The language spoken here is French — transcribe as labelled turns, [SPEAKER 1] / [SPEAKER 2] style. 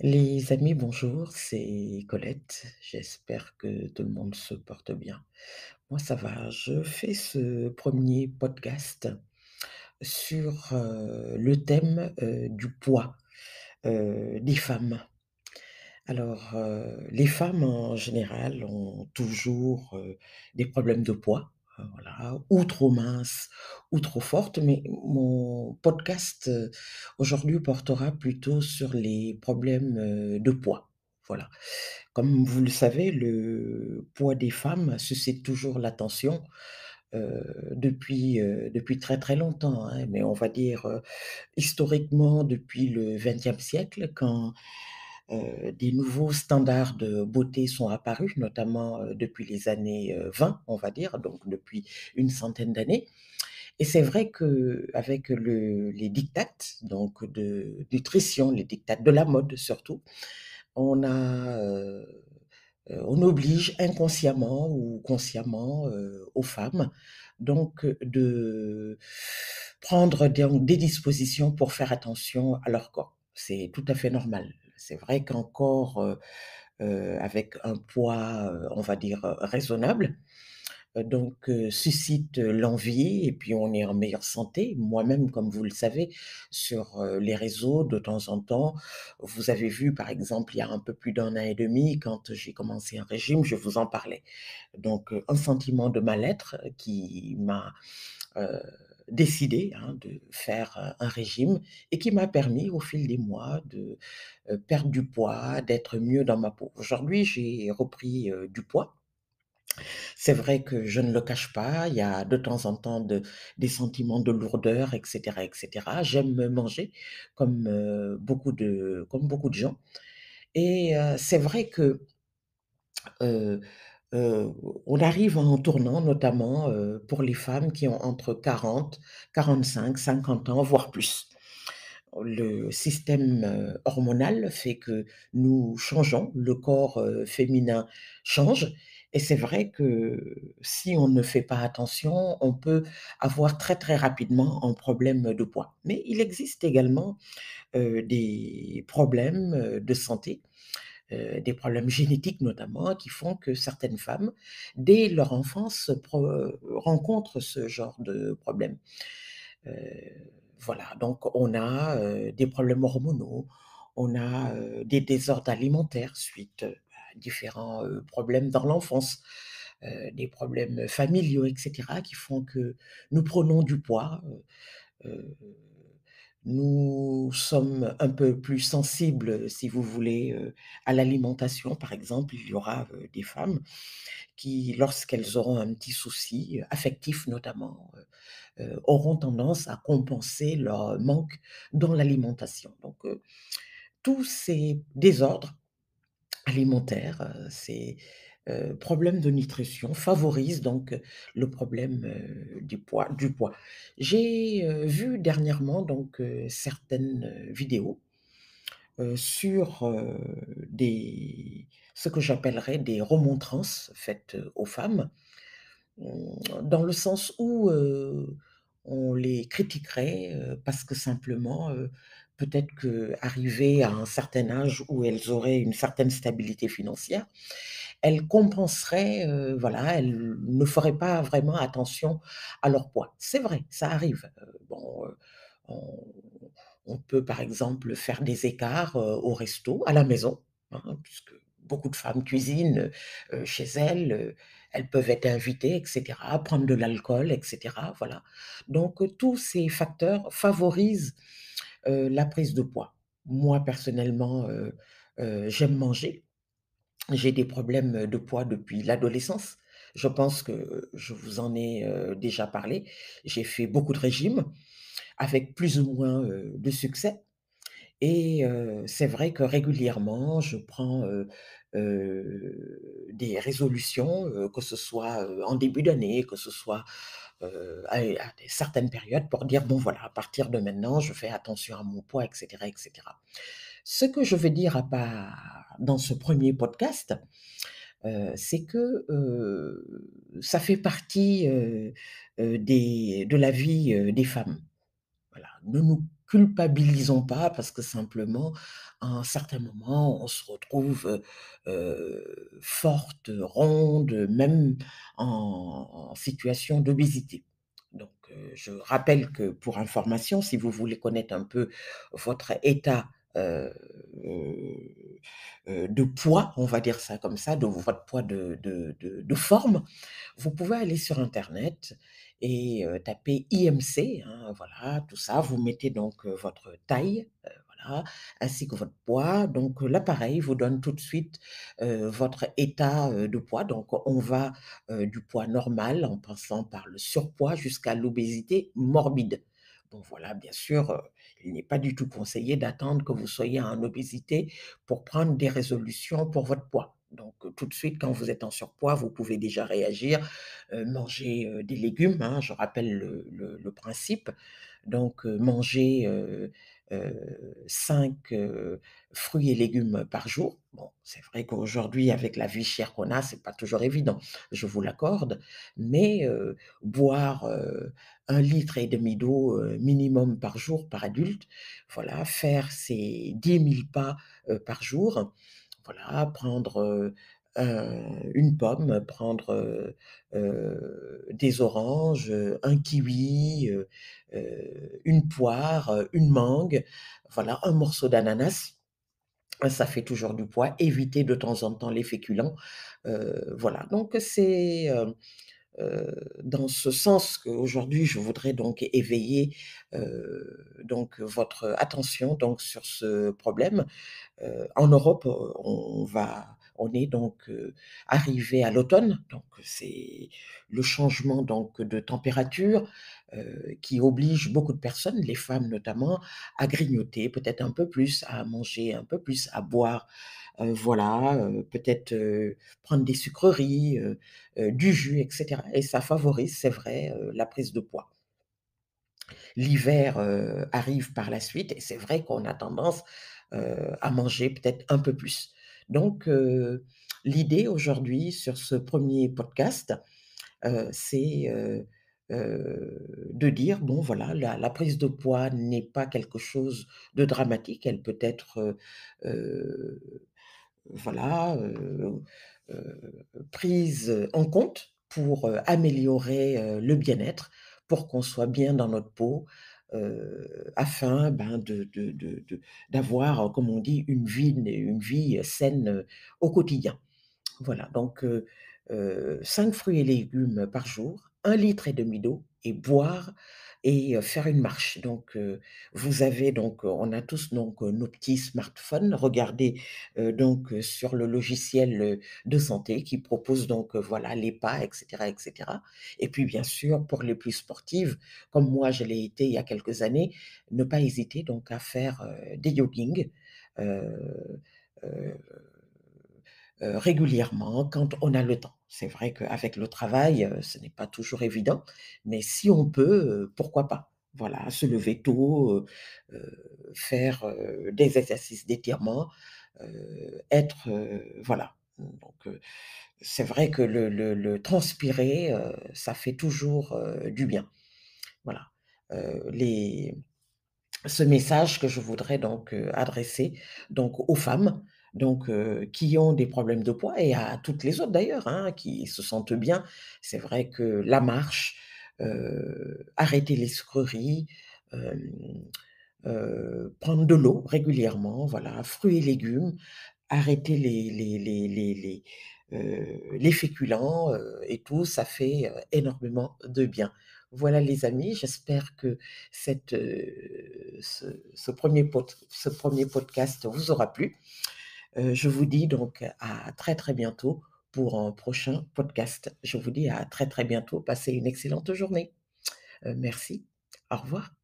[SPEAKER 1] Les amis, bonjour, c'est Colette. J'espère que tout le monde se porte bien. Moi, ça va. Je fais ce premier podcast sur le thème du poids des femmes. Alors, les femmes en général ont toujours des problèmes de poids, voilà, ou trop minces, ou trop fortes, mais mon podcast aujourd'hui portera plutôt sur les problèmes de poids. Voilà. Comme vous le savez, le poids des femmes suscite toujours l'attention depuis très très longtemps, hein, mais on va dire historiquement depuis le XXe siècle, quand des nouveaux standards de beauté sont apparus, notamment depuis les années 20, on va dire, donc depuis une centaine d'années. Et c'est vrai qu'avec les diktats donc de nutrition, les diktats de la mode surtout, on a, on oblige inconsciemment ou consciemment aux femmes donc de prendre des dispositions pour faire attention à leur corps. C'est tout à fait normal. C'est vrai qu'un corps avec un poids, on va dire, raisonnable, suscite l'envie et puis on est en meilleure santé. Moi-même, comme vous le savez, sur, les réseaux, de temps en temps, vous avez vu, par exemple, il y a un peu plus d'un an et demi, quand j'ai commencé un régime, je vous en parlais. Un sentiment de mal-être qui m'a, heu, décidé, hein, de faire, un régime et qui m'a permis, au fil des mois, de, perdre du poids, d'être mieux dans ma peau. Aujourd'hui, j'ai repris, du poids. C'est vrai que je ne le cache pas, il y a de temps en temps des sentiments de lourdeur et cetera et cetera. J'aime manger comme beaucoup de gens et c'est vrai que, heu heu, on arrive à un tournant notamment, pour les femmes qui ont entre 40, 45, 50 ans, voire plus. Le système, hormonal fait que nous changeons, le corps, féminin change et c'est vrai que si on ne fait pas attention, on peut avoir très, très rapidement un problème de poids. Mais il existe également, des problèmes, de santé, des problèmes génétiques notamment, qui font que certaines femmes, dès leur enfance, rencontrent ce genre de problème. Heu, voilà, donc on a, des problèmes hormonaux, on a, des désordres alimentaires suite, à différents, problèmes dans l'enfance, des problèmes familiaux et cetera qui font que nous prenons du poids, heu, nous sommes un peu plus sensibles, si vous voulez, à l'alimentation. Par exemple, il y aura, des femmes qui, lorsqu'elles auront un petit souci, affectif notamment, auront tendance à compenser leur manque dans l'alimentation. Tous ces désordres alimentaires, ces, problèmes de nutrition favorisent le problème, du poids. J'ai, vu dernièrement certaines, vidéos, sur, des ce que j'appellerais des remontrances faites, aux femmes. Dans le sens où, on les critiquerait, parce que simplement, peut-être qu'arrivées à un certain âge où elles auraient une certaine stabilité financière, elles compenseraient, voilà, elles ne feraient pas vraiment attention à leur poids. C'est vrai, ça arrive. On on peut par exemple faire des écarts, au resto, à la maison, hein, puisque beaucoup de femmes cuisinent, chez elles, elles peuvent être invitées et cetera, prendre de l'alcool et cetera, voilà. Tous ces facteurs favorisent, la prise de poids. Moi personnellement, j'aime manger. J'ai des problèmes de poids depuis l'adolescence. Je pense que je vous en ai, déjà parlé. J'ai fait beaucoup de régimes avec plus ou moins, de succès. Et c'est vrai que régulièrement, je prends, des résolutions, que ce soit, en début d'année, que ce soit, à des certaines périodes pour dire: «Bon voilà, à partir de maintenant, je fais attention à mon poids» et cetera et cetera. Ce que je veux dire à part dans ce premier podcast, c'est que, ça fait partie, de la vie, des femmes. Voilà, culpabilisons pas parce que simplement, à un certain moment, on se retrouve, forte, ronde, même en situation d'obésité. Donc, je rappelle que pour information, si vous voulez connaître un peu votre état, de poids, on va dire ça comme ça, de votre poids de forme, vous pouvez aller sur internet et taper IMC, hein, voilà, tout ça. Vous mettez donc, votre taille, voilà, ainsi que votre poids. Donc, l'appareil vous donne tout de suite, votre état, de poids. Donc on va, du poids normal en passant par le surpoids jusqu'à l'obésité morbide. Bon voilà, bien sûr, il n'est pas du tout conseillé d'attendre que vous soyez en obésité pour prendre des résolutions pour votre poids. Donc, tout de suite, quand vous êtes en surpoids, vous pouvez déjà réagir, manger, des légumes, hein, je rappelle le principe. Donc, manger, 5, fruits et légumes par jour. Bon, c'est vrai qu'aujourd'hui, avec la vie chère qu'on a, c'est pas toujours évident, je vous l'accorde, mais boire, 1,5 litre d'eau, minimum par jour par adulte, voilà, faire ses 10 000 pas, par jour, voilà, prendre, une pomme, prendre, des oranges, un kiwi, une poire, une mangue, voilà, un morceau d'ananas. Ça fait toujours du poids. Éviter de temps en temps les féculents, voilà. Donc c'est, dans ce sens qu'aujourd'hui je voudrais donc éveiller, donc votre attention donc sur ce problème. En Europe, on est donc, arrivé à l'automne, donc c'est le changement donc de température, qui oblige beaucoup de personnes, les femmes notamment, à grignoter peut-être un peu plus, à manger un peu plus, à boire, voilà, peut-être, prendre des sucreries, du jus et cetera et ça favorise, c'est vrai, la prise de poids. L'hiver, arrive par la suite et c'est vrai qu'on a tendance, à manger peut-être un peu plus. Donc, l'idée aujourd'hui sur ce premier podcast, c'est, de dire: «Bon voilà, la prise de poids n'est pas quelque chose de dramatique, elle peut être, voilà, prise en compte pour, améliorer, le bien-être, pour qu'on soit bien dans notre peau, afin, ben, d'avoir, comme on dit, une vie saine, au quotidien. Voilà, donc 5 fruits et légumes par jour, 1,5 litre d'eau et boire et faire une marche. Donc vous avez donc, on a tous donc, nos petits smartphones. Regardez, donc sur le logiciel, de santé qui propose donc, voilà les pas et cetera et cetera. Et puis bien sûr pour les plus sportives, comme moi je l'ai été il y a quelques années, ne pas hésiter donc à faire, des jogging, heu heu régulièrement quand on a le temps. C'est vrai qu'avec le travail, ce n'est pas toujours évident, mais si on peut, pourquoi pas? Voilà, se lever tôt, faire, des exercices d'étirement, être, voilà. Donc, c'est vrai que le transpirer, ça fait toujours, du bien. Voilà. Les Ce message que je voudrais donc, adresser donc aux femmes, donc, qui ont des problèmes de poids et à toutes les autres d'ailleurs, hein, qui se sentent bien. C'est vrai que la marche, arrêter les sucreries, hem, prendre de l'eau régulièrement, voilà, fruits et légumes, arrêter les féculents, et tout, ça fait, énormément de bien. Voilà les amis, j'espère que cette, ce 1er podcast vous aura plu. Je vous dis donc à très, très bientôt pour un prochain podcast. Je vous dis à très, très bientôt. Passez une excellente journée. Merci. Au revoir.